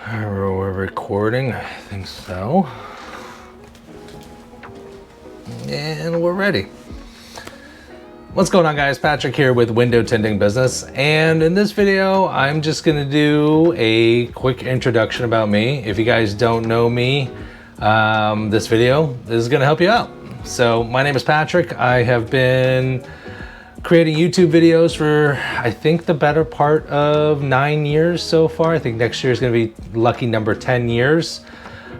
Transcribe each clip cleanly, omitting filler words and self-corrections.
We're recording, I think so. And we're ready. What's going on, guys? Patrick here with Window Tinting Business, and in this video I'm just gonna do a quick introduction about me. If you guys don't know me, this video is gonna help you out. So my name is Patrick. I have been creating YouTube videos for I think the better part of 9 years so far. I think next year is gonna be lucky number 10 years.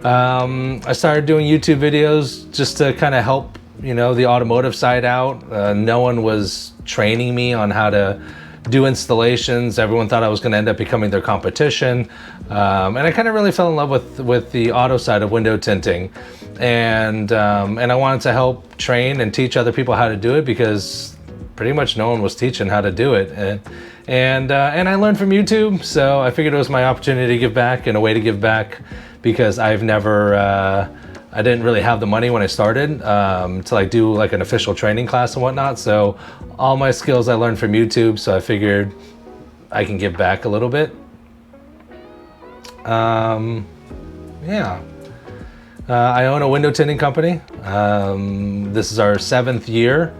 I started doing YouTube videos just to kind of help, you know, the automotive side out. No one was training me on how to do installations. Everyone thought I was going to end up becoming their competition. And I kind of really fell in love with the auto side of window tinting. And I wanted to help train and teach other people how to do it, because pretty much no one was teaching how to do it. And I learned from YouTube, so I figured it was my opportunity to give back, and a way to give back, because I've never, I didn't really have the money when I started to like do like an official training class and whatnot. So all my skills I learned from YouTube, so I figured I can give back a little bit. Yeah. I own a window tinting company. This is our 7th year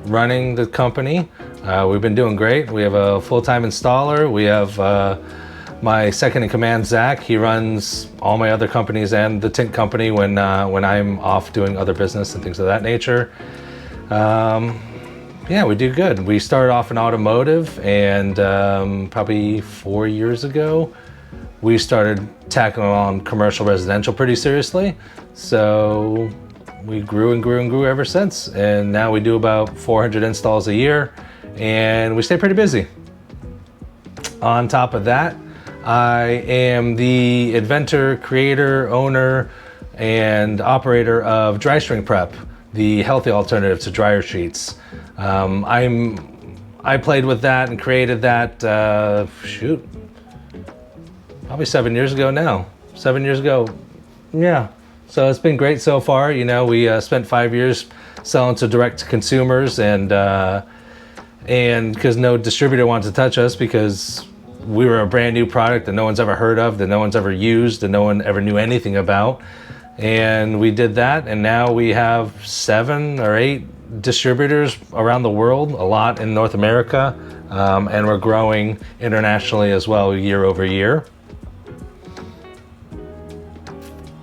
running the company. We've been doing great. We have a full-time installer. We have my second in command, Zach. He runs all my other companies and the tint company when I'm off doing other business and things of that nature. Yeah, we do good. We started off in automotive, and probably 4 years ago, we started tackling on commercial residential pretty seriously. So we grew and grew and grew ever since. And now we do about 400 installs a year, and we stay pretty busy. On top of that, I am the inventor, creator, owner, and operator of Dry String Prep, the healthy alternative to dryer sheets. I played with that and created that, probably 7 years ago now. 7 years ago, yeah. So it's been great so far. You know, we spent 5 years selling to direct to consumers, and because no distributor wanted to touch us, because we were a brand new product that no one's ever heard of, that no one's ever used, and no one ever knew anything about. And we did that, and now we have 7 or 8 distributors around the world, a lot in North America, and we're growing internationally as well year over year.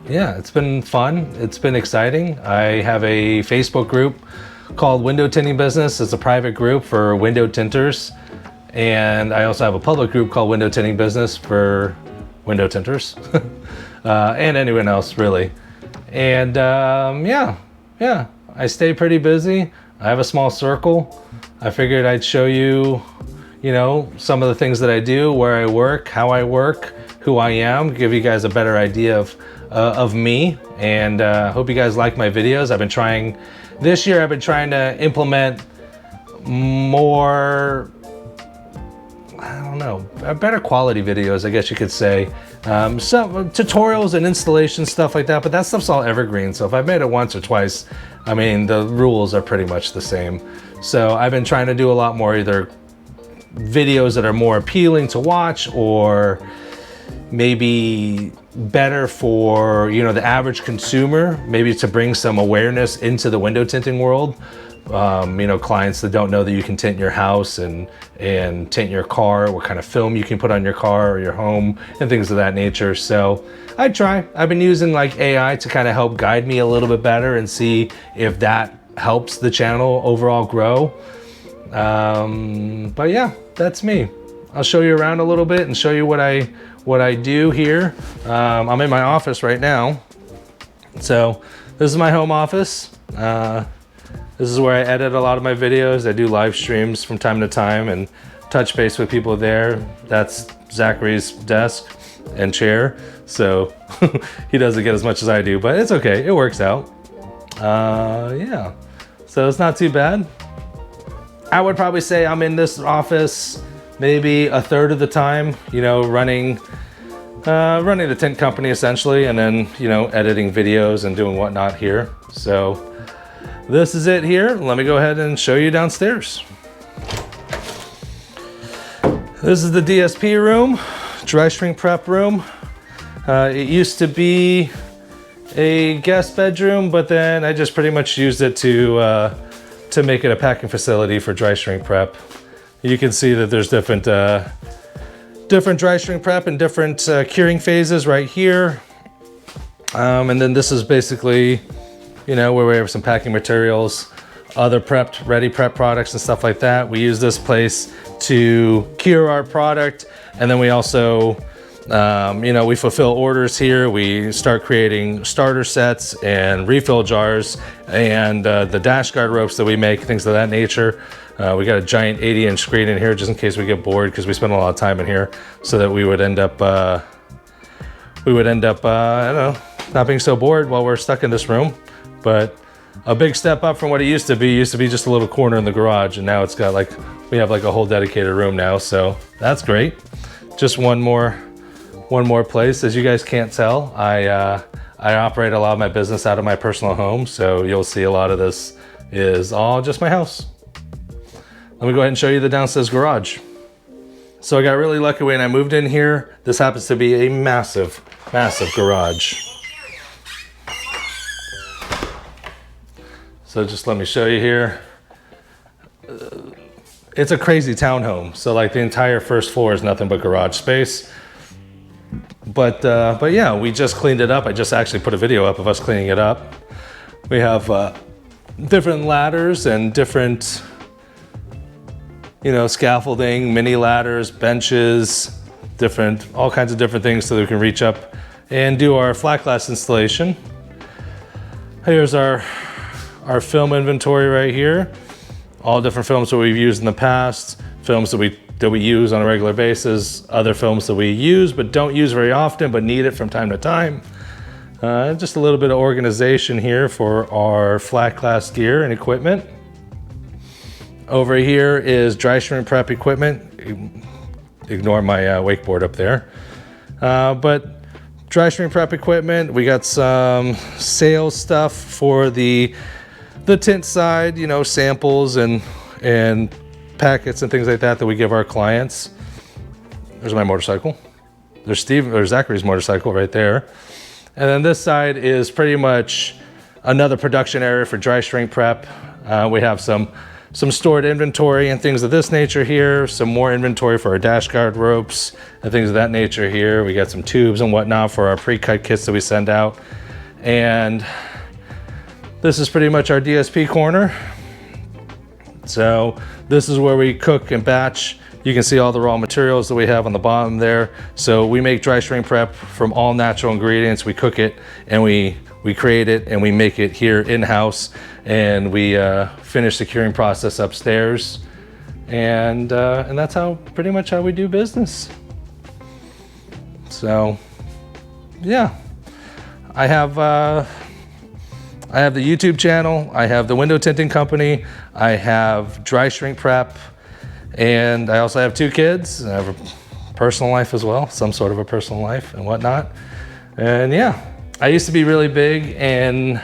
Yeah, it's been fun. It's been exciting. I have a Facebook group called Window Tinting Business. It's a private group for window tinters. And I also have a public group called Window Tinting Business for window tinters. And anyone else, really. And yeah, I stay pretty busy. I have a small circle. I figured I'd show you, you know, some of the things that I do, where I work, how I work, who I am, give you guys a better idea of me. And hope you guys like my videos. This year I've been trying to implement more, I don't know, better quality videos, I guess you could say. Some tutorials and installation stuff like that, but that stuff's all evergreen. So if I've made it once or twice, I mean, the rules are pretty much the same. So I've been trying to do a lot more either videos that are more appealing to watch, or maybe better for, you know, the average consumer, maybe to bring some awareness into the window tinting world. You know, clients that don't know that you can tint your house and tint your car, what kind of film you can put on your car or your home, and things of that nature. So I've been using like AI to kind of help guide me a little bit better and see if that helps the channel overall grow. But yeah, that's me. I'll show you around a little bit and show you what I do here. I'm in my office right now. So this is my home office. This is where I edit a lot of my videos. I do live streams from time to time and touch base with people there. That's Zachary's desk and chair. So he doesn't get as much as I do, but it's okay. It works out. Yeah, so it's not too bad. I would probably say I'm in this office maybe a third of the time, you know, running the tint company essentially, and then, you know, editing videos and doing whatnot here. So this is it here. Let me go ahead and show you downstairs. This is the DSP room, dry string prep room. It used to be a guest bedroom, but then I just pretty much used it to make it a packing facility for dry shrink prep. You can see that there's different dry shrink prep and different curing phases right here. And then this is basically, you know, where we have some packing materials, other ready prep products and stuff like that. We use this place to cure our product. And then we also, you know, we fulfill orders here. We start creating starter sets and refill jars and the dash guard ropes that we make, things of that nature. We got a giant 80-inch screen in here just in case we get bored, because we spend a lot of time in here, so that we would end up, I don't know, not being so bored while we're stuck in this room. But a big step up from what it used to be. It used to be just a little corner in the garage, and now it's got like, we have like a whole dedicated room now, so that's great. Just one more place. As you guys can't tell, I operate a lot of my business out of my personal home, so you'll see a lot of this is all just my house. Let me go ahead and show you the downstairs garage. So I got really lucky when I moved in here. This happens to be a massive, massive garage. So just let me show you here. It's a crazy townhome. So like the entire first floor is nothing but garage space. But yeah, we just cleaned it up. I just actually put a video up of us cleaning it up. We have different ladders and different, you know, scaffolding, mini ladders, benches, all kinds of different things so that we can reach up and do our flat glass installation. Here's our film inventory right here. All different films that we've used in the past, films that we use on a regular basis, other films that we use but don't use very often but need it from time to time. Just a little bit of organization here for our flat glass gear and equipment. Over here is dry shrink prep equipment. Ignore my wakeboard up there. But dry shrink prep equipment, we got some sales stuff for the tint side, you know, samples and packets and things like that we give our clients. There's my motorcycle. There's Zachary's motorcycle right there. And then this side is pretty much another production area for dry shrink prep. We have some stored inventory and things of this nature here, some more inventory for our dash guard ropes and things of that nature here. We got some tubes and whatnot for our pre-cut kits that we send out. And this is pretty much our DSP corner. So this is where we cook and batch. You can see all the raw materials that we have on the bottom there. So we make dry shrink prep from all natural ingredients. We cook it and we create it and we make it here in-house, and we finish the curing process upstairs. And that's pretty much how we do business. So yeah, I have the YouTube channel, I have the window tinting company, I have dry shrink prep, and I also have 2 kids. I have a personal life as well, some sort of a personal life and whatnot. And yeah, I used to be really big in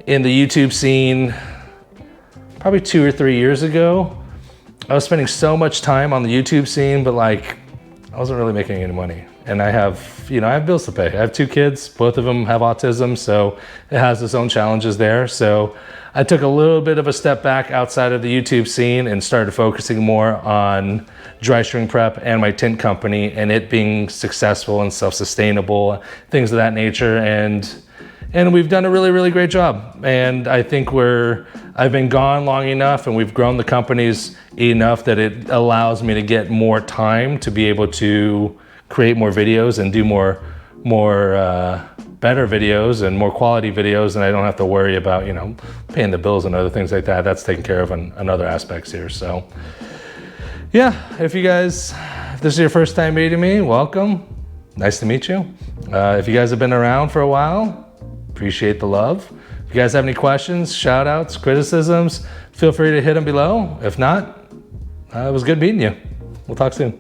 the YouTube scene probably 2 or 3 years ago. I was spending so much time on the YouTube scene, but like I wasn't really making any money. And I have bills to pay. I have 2 kids, both of them have autism, so it has its own challenges there. So I took a little bit of a step back outside of the YouTube scene and started focusing more on dry shrink prep and my tint company and it being successful and self-sustainable, things of that nature. And we've done a really, really great job. And I think I've been gone long enough and we've grown the companies enough that it allows me to get more time to be able to create more videos and do more better videos and more quality videos, and I don't have to worry about, you know, paying the bills and other things like that. That's taken care of on other aspects here. So yeah, if this is your first time meeting me, welcome. Nice to meet you. If you guys have been around for a while, appreciate the love. If you guys have any questions, shout outs, criticisms, feel free to hit them below. If not, it was good meeting you. We'll talk soon.